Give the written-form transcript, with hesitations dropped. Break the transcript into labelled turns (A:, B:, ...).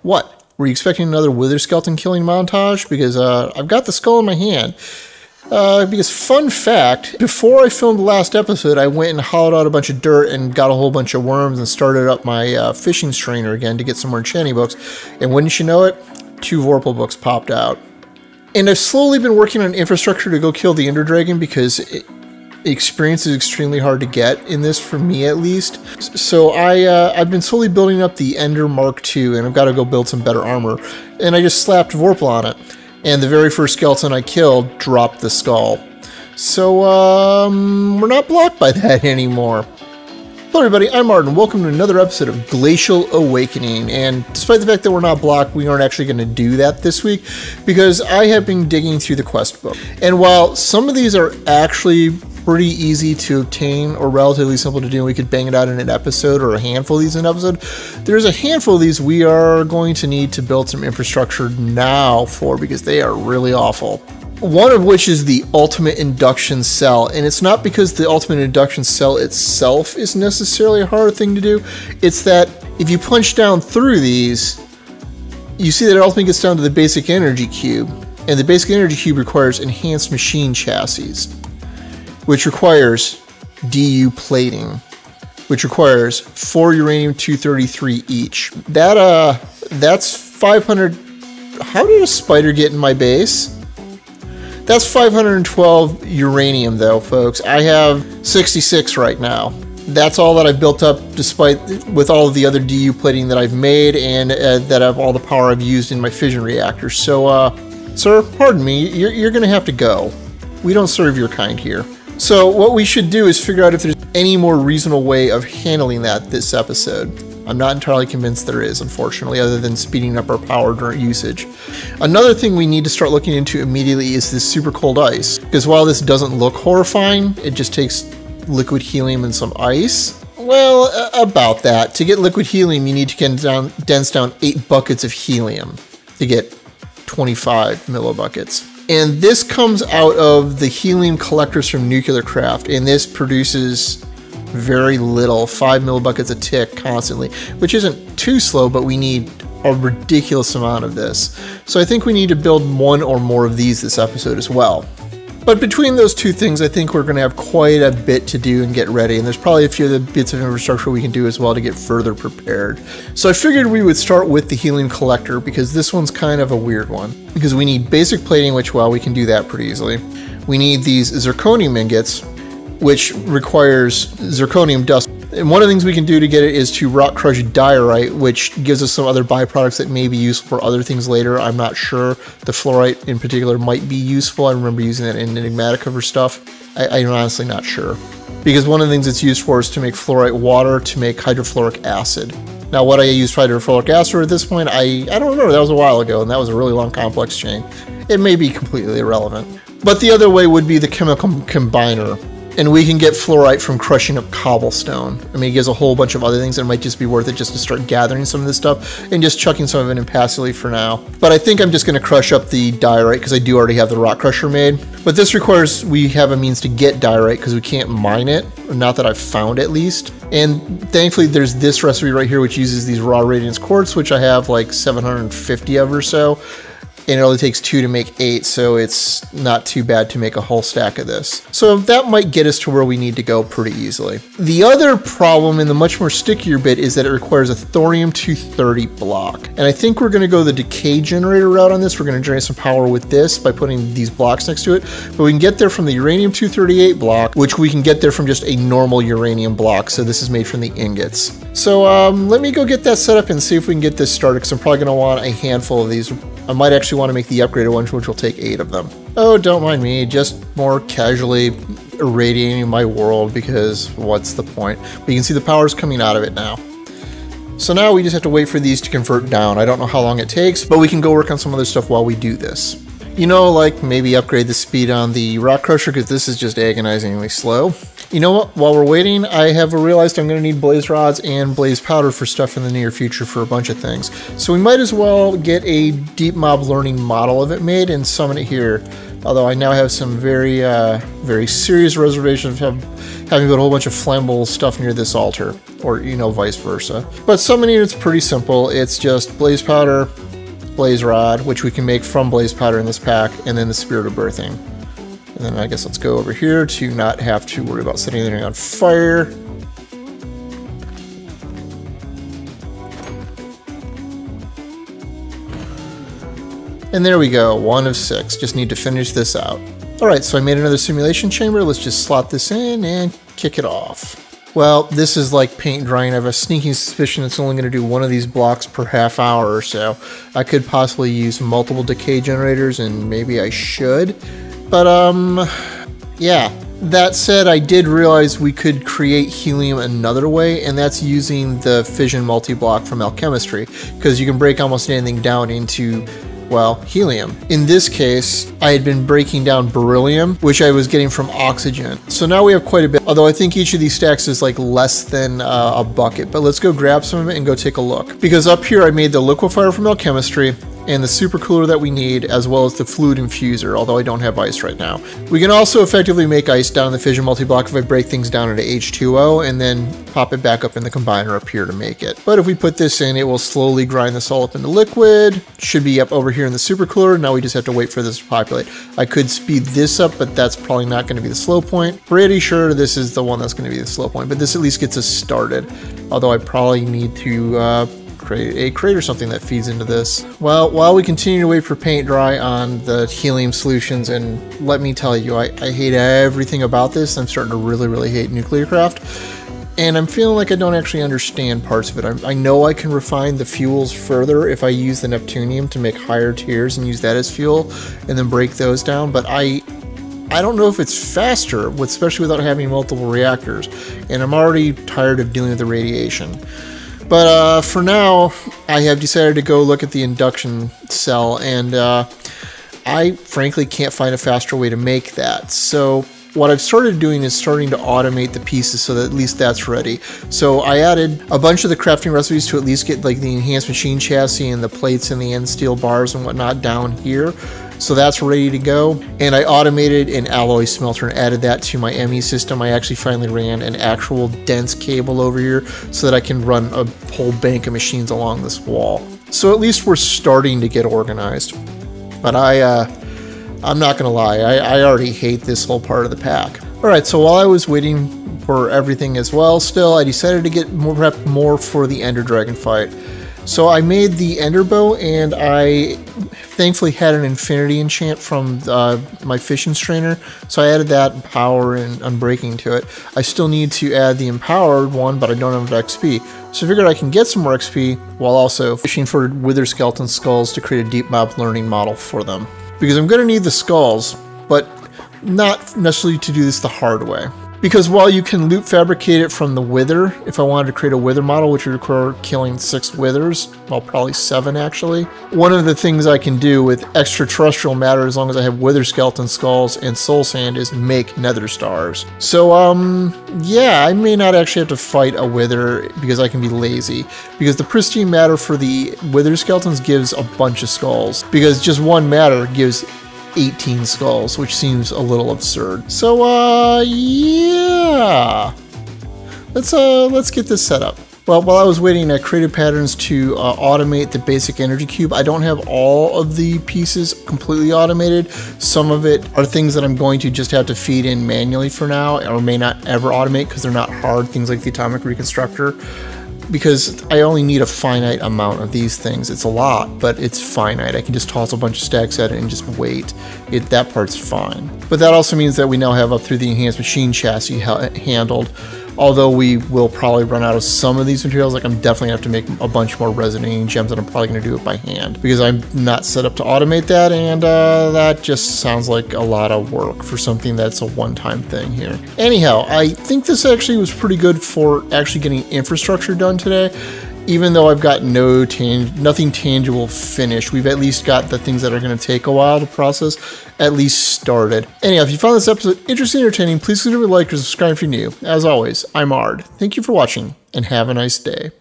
A: What? Were you expecting another wither skeleton killing montage? Because I've got the skull in my hand. Because fun fact, before I filmed the last episode, I went and hollowed out a bunch of dirt and got a whole bunch of worms and started up my fishing strainer again to get some more enchanting books. And wouldn't you know it, 2 Vorpal books popped out. And I've slowly been working on infrastructure to go kill the Ender Dragon because experience is extremely hard to get in this, for me at least. So I've been slowly building up the Ender Mark II, and I've got to go build some better armor. And I just slapped Vorpal on it. And the very first skeleton I killed dropped the skull. So, we're not blocked by that anymore. Hello everybody, I'm Martin. Welcome to another episode of Glacial Awakening. And despite the fact that we're not blocked, we aren't actually going to do that this week because I have been digging through the quest book. And while some of these are actually pretty easy to obtain or relatively simple to do, and we could bang it out in an episode, or a handful of these in an episode, there's a handful of these we are going to need to build some infrastructure now for, because they are really awful. One of which is the ultimate induction cell, and it's not because the ultimate induction cell itself is necessarily a hard thing to do. It's that if you punch down through these, you see that it ultimately gets down to the basic energy cube, and the basic energy cube requires enhanced machine chassis, which requires DU plating, which requires 4 uranium-233 each. That's 500. How did a spider get in my base? That's 512 uranium though, folks. I have 66 right now. That's all that I've built up, despite with all of the other DU plating that I've made, and that I've all the power I've used in my fission reactor. So, sir, pardon me, you're gonna have to go. We don't serve your kind here. So what we should do is figure out if there's any more reasonable way of handling that this episode. I'm not entirely convinced there is, unfortunately, other than speeding up our power during usage. Another thing we need to start looking into immediately is this super cold ice, because while this doesn't look horrifying, it just takes liquid helium and some ice. Well, about that. To get liquid helium, you need to dense down 8 buckets of helium to get 25 millibuckets. And this comes out of the helium collectors from Nuclearcraft, and this produces very little, 5 millibuckets a tick constantly, which isn't too slow, but we need a ridiculous amount of this. So I think we need to build 1 or more of these this episode as well. But between those two things, I think we're going to have quite a bit to do and get ready, and there's probably a few other bits of infrastructure we can do as well to get further prepared. So I figured we would start with the helium collector, because this one's kind of a weird one. Because we need basic plating, which, well, we can do that pretty easily. We need these zirconium ingots, which requires zirconium dust. And one of the things we can do to get it is to rock crush diorite, which gives us some other byproducts that may be useful for other things later. I'm not sure. The fluorite in particular might be useful. I remember using that in Enigmatica for stuff. I'm honestly not sure. Because one of the things it's used for is to make fluorite water to make hydrofluoric acid. Now, what I used for hydrofluoric acid at this point, I don't remember. That was a while ago, and that was a really long complex chain. It may be completely irrelevant. But the other way would be the chemical combiner. And we can get fluorite from crushing up cobblestone. I mean, it gives a whole bunch of other things, and it might just be worth it just to start gathering some of this stuff and just chucking some of it in passively for now. But I think I'm just going to crush up the diorite because I do already have the rock crusher made. But this requires we have a means to get diorite because we can't mine it, not that I've found at least. And thankfully there's this recipe right here which uses these raw radiance quartz, which I have like 750 of or so. And it only takes 2 to make 8, so it's not too bad to make a whole stack of this. So that might get us to where we need to go pretty easily. The other problem, and the much more stickier bit, is that it requires a thorium-230 block. And I think we're going to go the decay generator route on this. We're going to generate some power with this by putting these blocks next to it. But we can get there from the uranium-238 block, which we can get there from just a normal uranium block. So this is made from the ingots. So let me go get that set up and see if we can get this started, because I'm probably going to want a handful of these. I might actually want to make the upgraded ones, which will take 8 of them. Oh, don't mind me, just more casually irradiating my world, because what's the point? But you can see the power's coming out of it now. So now we just have to wait for these to convert down. I don't know how long it takes, but we can go work on some other stuff while we do this. You know, like maybe upgrade the speed on the rock crusher, because this is just agonizingly slow. You know what, while we're waiting, I have realized I'm going to need blaze rods and blaze powder for stuff in the near future for a bunch of things. So we might as well get a deep mob learning model of it made and summon it here Although I now have some very, very serious reservations of having a whole bunch of flammable stuff near this altar, or, you know, vice versa. But summoning it's pretty simple. It's just blaze powder, blaze rod, which we can make from blaze powder in this pack, and then the spirit of birthing. And then I guess let's go over here to not have to worry about setting anything on fire. And there we go, 1 of 6. Just need to finish this out. Alright, so I made another simulation chamber. Let's just slot this in and kick it off. Well, this is like paint drying. I have a sneaking suspicion it's only going to do one of these blocks per half hour or so. I could possibly use multiple decay generators, and maybe I should. But, yeah. That said, I did realize we could create helium another way, and that's using the fission multi-block from Alchemistry, because you can break almost anything down into, well, helium. In this case, I had been breaking down beryllium, which I was getting from oxygen. So now we have quite a bit, although I think each of these stacks is like less than a bucket. But let's go grab some of it and go take a look. Because up here I made the liquefier from Alchemistry, and the supercooler that we need, as well as the fluid infuser, although I don't have ice right now. We can also effectively make ice down in the fission multi-block if I break things down into H2O and then pop it back up in the combiner up here to make it. But if we put this in, it will slowly grind this all up into liquid. Should be up over here in the supercooler. Now we just have to wait for this to populate. I could speed this up, but that's probably not going to be the slow point. Pretty sure this is the one that's going to be the slow point, but this at least gets us started. Although I probably need to create a crate or something that feeds into this. Well, while we continue to wait for paint dry on the helium solutions, and let me tell you, I hate everything about this. I'm starting to really hate Nuclearcraft, and I'm feeling like I don't actually understand parts of it. I know I can refine the fuels further if I use the Neptunium to make higher tiers and use that as fuel, and then break those down, but I don't know if it's faster, especially without having multiple reactors, and I'm already tired of dealing with the radiation. But for now, I have decided to go look at the induction cell, and I frankly can't find a faster way to make that. So what I've started doing is starting to automate the pieces so that at least that's ready. So I added a bunch of the crafting recipes to at least get like the enhanced machine chassis and the plates and the end steel bars and whatnot down here. So that's ready to go. And I automated an alloy smelter and added that to my ME system. I actually finally ran an actual dense cable over here so that I can run a whole bank of machines along this wall. So at least we're starting to get organized. But I'm not gonna lie, I already hate this whole part of the pack. All right, so while I was waiting for everything as well, still I decided to get more for the Ender Dragon fight. So I made the Ender Bow, and I thankfully had an Infinity enchant from my Fission Strainer, so I added that power and unbreaking to it. I still need to add the empowered one, but I don't have XP. So I figured I can get some more XP while also fishing for Wither Skeleton skulls to create a deep map learning model for them. Because I'm going to need the skulls, but not necessarily to do this the hard way. Because while you can loot fabricate it from the wither, if I wanted to create a wither model, which would require killing 6 withers, well, probably 7 actually. One of the things I can do with extraterrestrial matter, as long as I have wither skeleton skulls and soul sand, is make nether stars. So, yeah, I may not actually have to fight a wither because I can be lazy. Because the pristine matter for the wither skeletons gives a bunch of skulls. Because just one matter gives 18 skulls, which seems a little absurd. So, yeah. Let's get this set up. Well, while I was waiting, I created patterns to automate the basic energy cube. I don't have all of the pieces completely automated. Some of it are things that I'm going to just have to feed in manually for now, or may not ever automate because they're not hard, things like the atomic reconstructor. Because I only need a finite amount of these things. It's a lot, but it's finite. I can just toss a bunch of stacks at it and just wait. That part's fine. But that also means that we now have up through the enhanced machine chassis handled. Although we will probably run out of some of these materials, like I'm definitely going to have to make a bunch more resonating gems, and I'm probably going to do it by hand. Because I'm not set up to automate that, and that just sounds like a lot of work for something that's a one-time thing here. Anyhow, I think this actually was pretty good for actually getting infrastructure done today. Even though I've got nothing tangible finished, we've at least got the things that are going to take a while to process at least started. Anyhow, if you found this episode interesting and entertaining, please consider like or subscribe if you're new. As always, I'm Ard. Thank you for watching, and have a nice day.